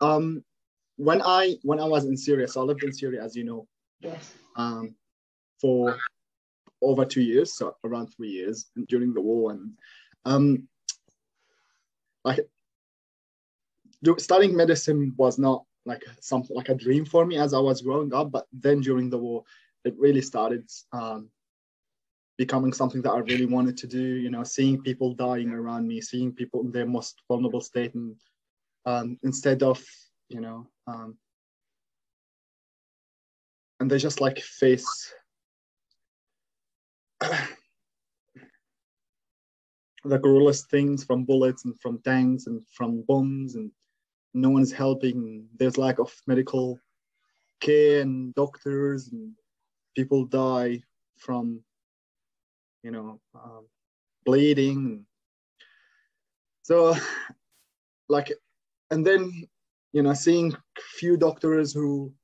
Um, when I was in Syria, so I lived in Syria, as you know, Yes. For over 2 years, so around 3 years during the war, and um, like studying medicine was not like something like a dream for me as I was growing up, but then during the war, it really started becoming something that I really wanted to do. You know, seeing people dying around me, seeing people in their most vulnerable state, and instead of you know, and they just like face the cruelest things from bullets and from tanks and from bombs, and no one's helping. There's lack of medical care and doctors, and people die from you know bleeding. So like, and then seeing few doctors who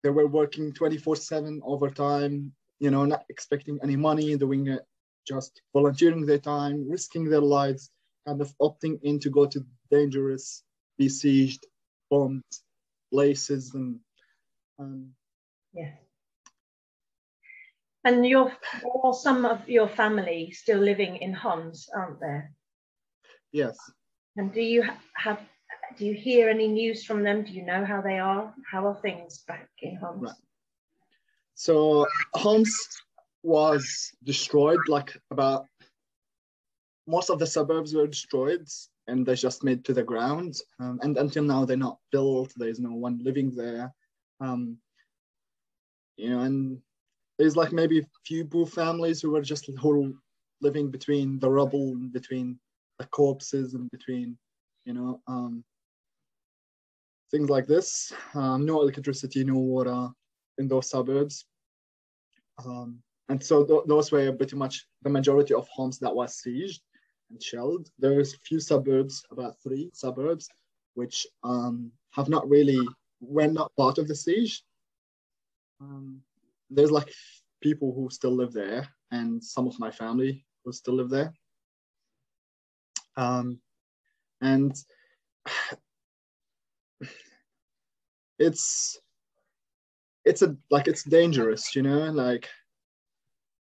they were working 24/7 overtime, not expecting any money, doing it, just volunteering their time, risking their lives, kind of opting in to go to dangerous, besieged, bombed places, and yeah. And some of your family still living in Homs, aren't there? Yes. And do you hear any news from them? Do you know how they are? How are things back in Homs? Right. So Homs was destroyed, like about most of the suburbs were destroyed and they just made to the ground. And until now, they're not built. There's no one living there. And there's like maybe a few poor families who were just living between the rubble and between the corpses and between, things like this. No electricity, no water in those suburbs. And so those were pretty much the majority of homes that was sieged and shelled. There's a few suburbs, about 3 suburbs, which were not part of the siege. There's like people who still live there, and some of my family who still live there. And it's dangerous, like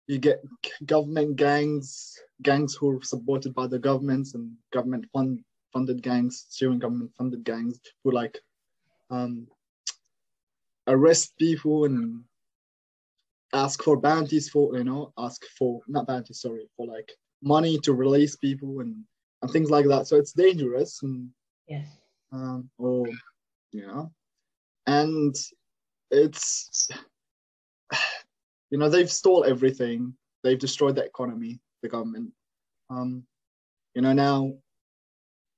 you get government gangs who are supported by the governments and government funded gangs, Syrian government funded gangs who like arrest people and ask for bounties for for like money to release people and things like that. So it's dangerous. And yes. And it's they've stole everything. They've destroyed the economy, the government. Now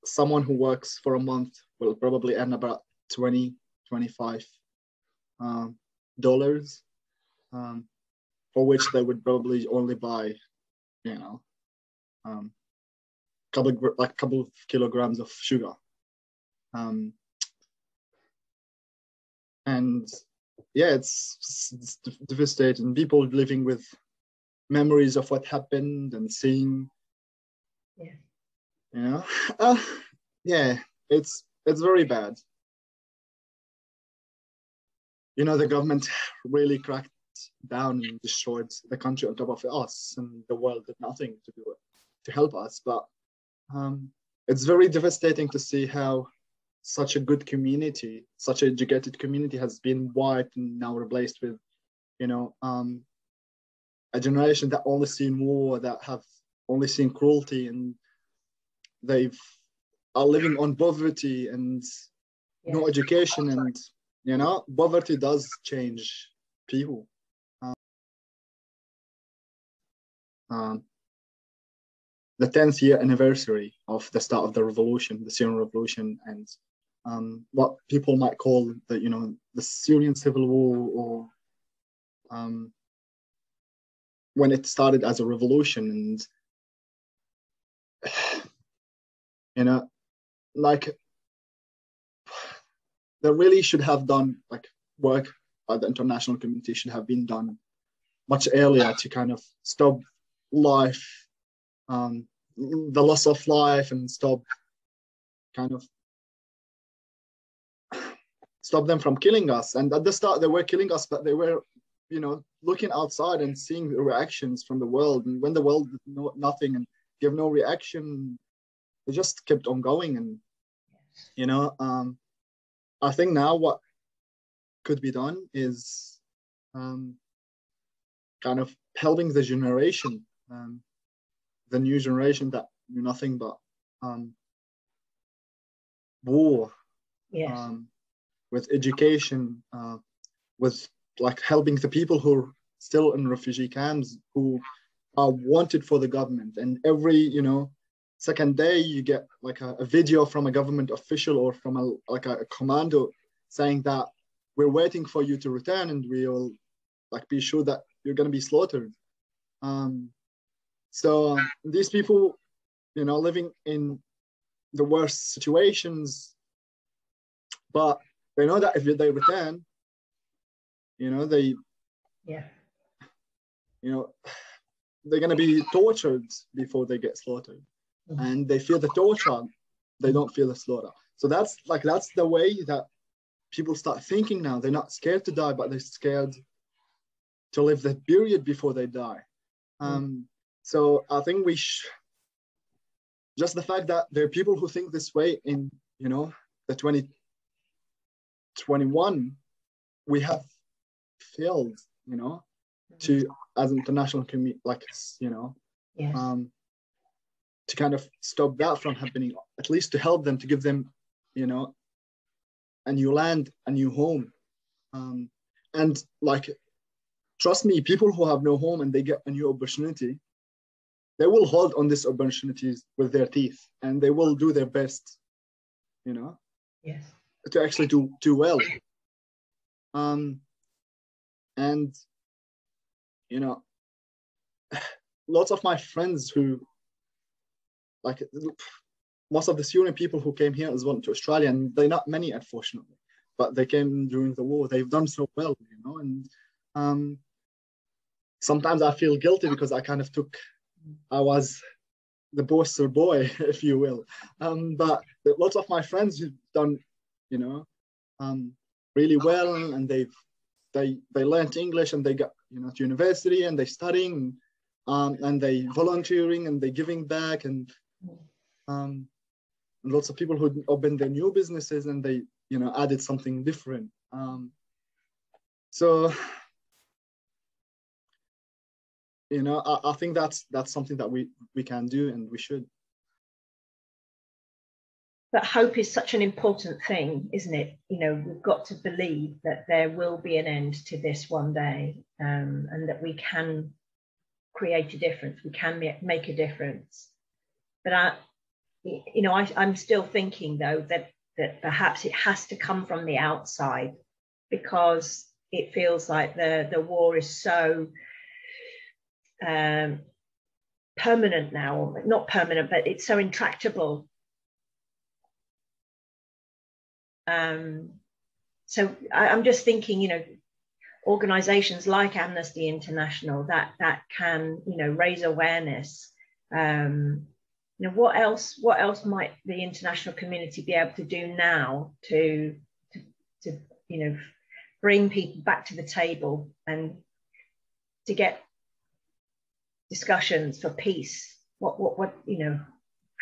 someone who works for a month will probably earn about $20-25 dollars, for which they would probably only buy, couple of kilograms of sugar. And yeah, it's devastating. People living with memories of what happened and seeing, yeah, it's very bad. The government really cracked down and destroyed the country on top of us, and the world did nothing to do it to help us. But it's very devastating to see how such a good community, such an educated community, has been wiped and now replaced with, a generation that only seen war, that have only seen cruelty, and are living on poverty and no education. And poverty does change people. The 10th year anniversary of the start of the revolution, the Syrian revolution, and what people might call the Syrian civil war, or when it started as a revolution. And like they really should have done work by the international community, should have been done much earlier to kind of stop life, the loss of life, and stop kind of stop them from killing us. And at the start, they were killing us, but they were, looking outside and seeing the reactions from the world. And when the world did nothing and gave no reaction, they just kept on going. And, I think now what could be done is kind of helping the generation, the new generation that knew nothing but war, with education, with like helping the people who are still in refugee camps, who are wanted for the government. And every, second day you get like a video from a government official or from a commando saying that we're waiting for you to return and we will like be sure that you're going to be slaughtered. So these people, living in the worst situations, but they know that if they return, they're going to be tortured before they get slaughtered. Mm-hmm. And they feel the torture, they don't feel the slaughter. So that's the way that people start thinking now. They're not scared to die, but they're scared to live the period before they die. So I think just the fact that there are people who think this way in, the 2021, we have failed, to, as international community, to kind of stop that from happening, at least to help them, to give them, a new land, a new home. And like, trust me, people who have no home and they get a new opportunity, they will hold on these opportunities with their teeth and they will do their best, to actually do well. And, lots of my friends who, like, most of the Syrian people who came here as well to Australia, and they're not many, unfortunately, but they came during the war. They've done so well, and sometimes I feel guilty because I was the poster boy, if you will. But lots of my friends who've done, really well, and they learned English and they got, to university and they're studying, and they volunteering and they're giving back, and lots of people who opened their new businesses and they, added something different. So, I think that's something that we can do and we should. But hope is such an important thing, isn't it? We've got to believe that there will be an end to this one day, and that we can create a difference. We can make a difference. But I'm still thinking though that perhaps it has to come from the outside, because it feels like the war is so permanent now, or not permanent, but it's so intractable. So I'm just thinking, organizations like Amnesty International that can, raise awareness. What else might the international community be able to do now to bring people back to the table and to get discussions for peace? What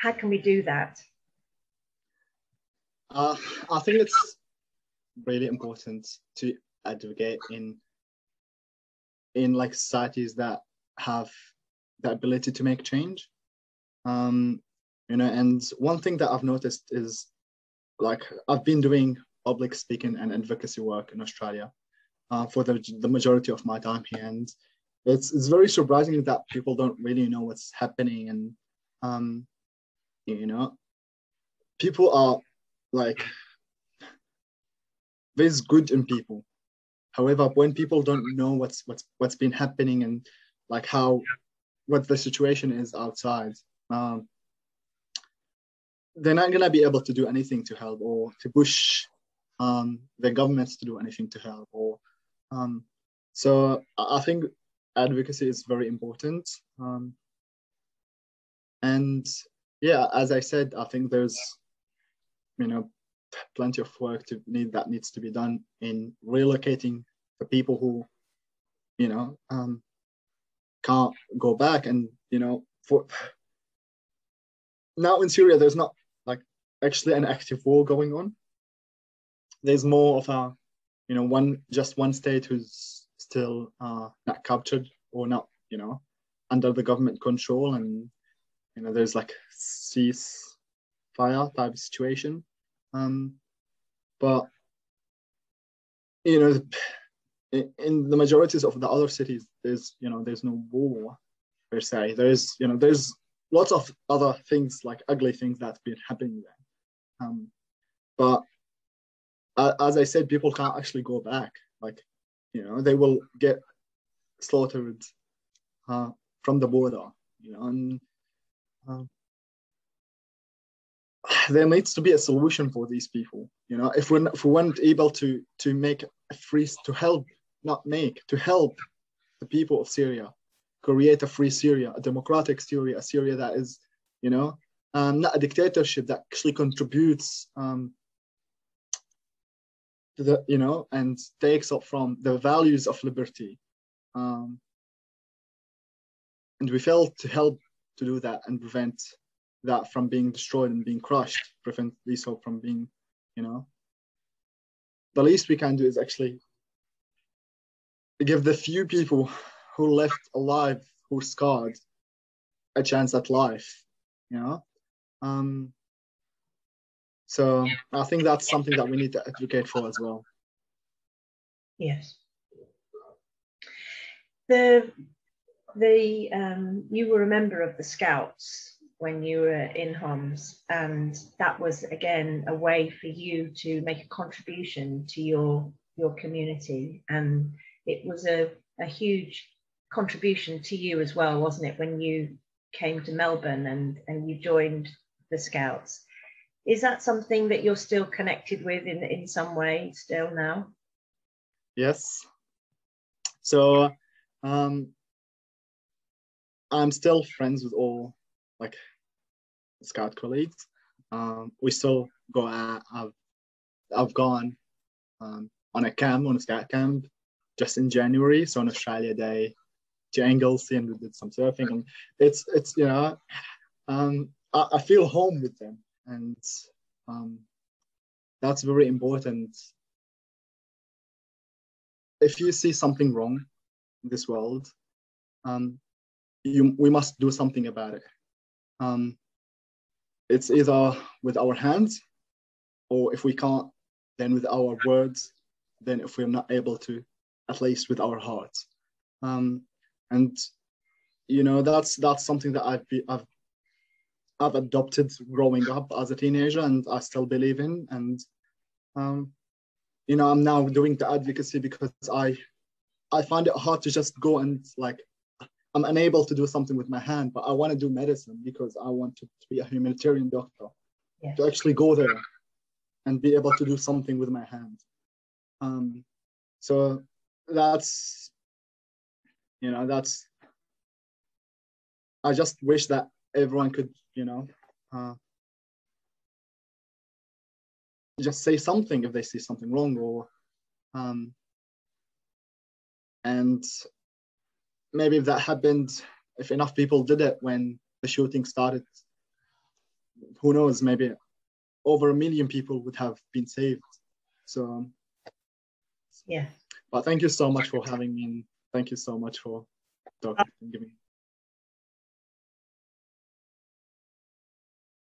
how can we do that? I think it's really important to advocate in like societies that have the ability to make change. And one thing that I've noticed is, like, I've been doing public speaking and advocacy work in Australia for the majority of my time here, and it's very surprising that people don't really know what's happening. And people are like, there's good in people. However, when people don't know what's been happening and like what the situation is outside, they're not gonna be able to do anything to help or to push the governments to do anything to help. Or so I think advocacy is very important. And yeah, as I said, I think there's plenty of work that needs to be done in relocating the people who, can't go back. And, for now in Syria, there's not like actually an active war going on. There's more of a, one state who's still not captured or not, under the government control. And, there's like ceasefire type of situation. But, in the majorities of the other cities, there's no war per se. There's lots of other things, like ugly things that's been happening there. But as I said, people can't actually go back. Like, they will get slaughtered from the border, and there needs to be a solution for these people. If we weren't able to make a free, to help the people of Syria create a free Syria, a democratic Syria, a Syria that is, not a dictatorship, that actually contributes to the, and takes up from the values of liberty. And we failed to help to do that and prevent that from being destroyed and being crushed, prevent these hope from being, the least we can do is actually give the few people who left alive, who are scarred, a chance at life, So I think that's something that we need to advocate for as well. Yes. You were a member of the Scouts when you were in Homs, and that was again a way for you to make a contribution to your community, and it was a huge contribution to you as well, wasn't it, when you came to Melbourne and you joined the Scouts? Is that something that you're still connected with in some way still now? Yes. So I'm still friends with all like Scout colleagues. We still go out. I've gone on a Scout camp just in January, so on Australia Day, to Anglesey, and we did some surfing, and it's I feel home with them, and that's very important. If you see something wrong in this world, we must do something about it. It's either with our hands, or if we can't, then with our words, then if we're not able to, at least with our hearts. And that's something that I've adopted growing up as a teenager, and I still believe in. And I'm now doing the advocacy because I find it hard to just go and like, I'm unable to do something with my hand, but I want to do medicine because I want to be a humanitarian doctor, yeah, to actually go there and be able to do something with my hand. So that's, I just wish that everyone could, just say something if they see something wrong, or, and maybe if that happened, if enough people did it when the shooting started, who knows, maybe over 1 million people would have been saved. So, yeah. But thank you so much for having me, and thank you so much for talking and giving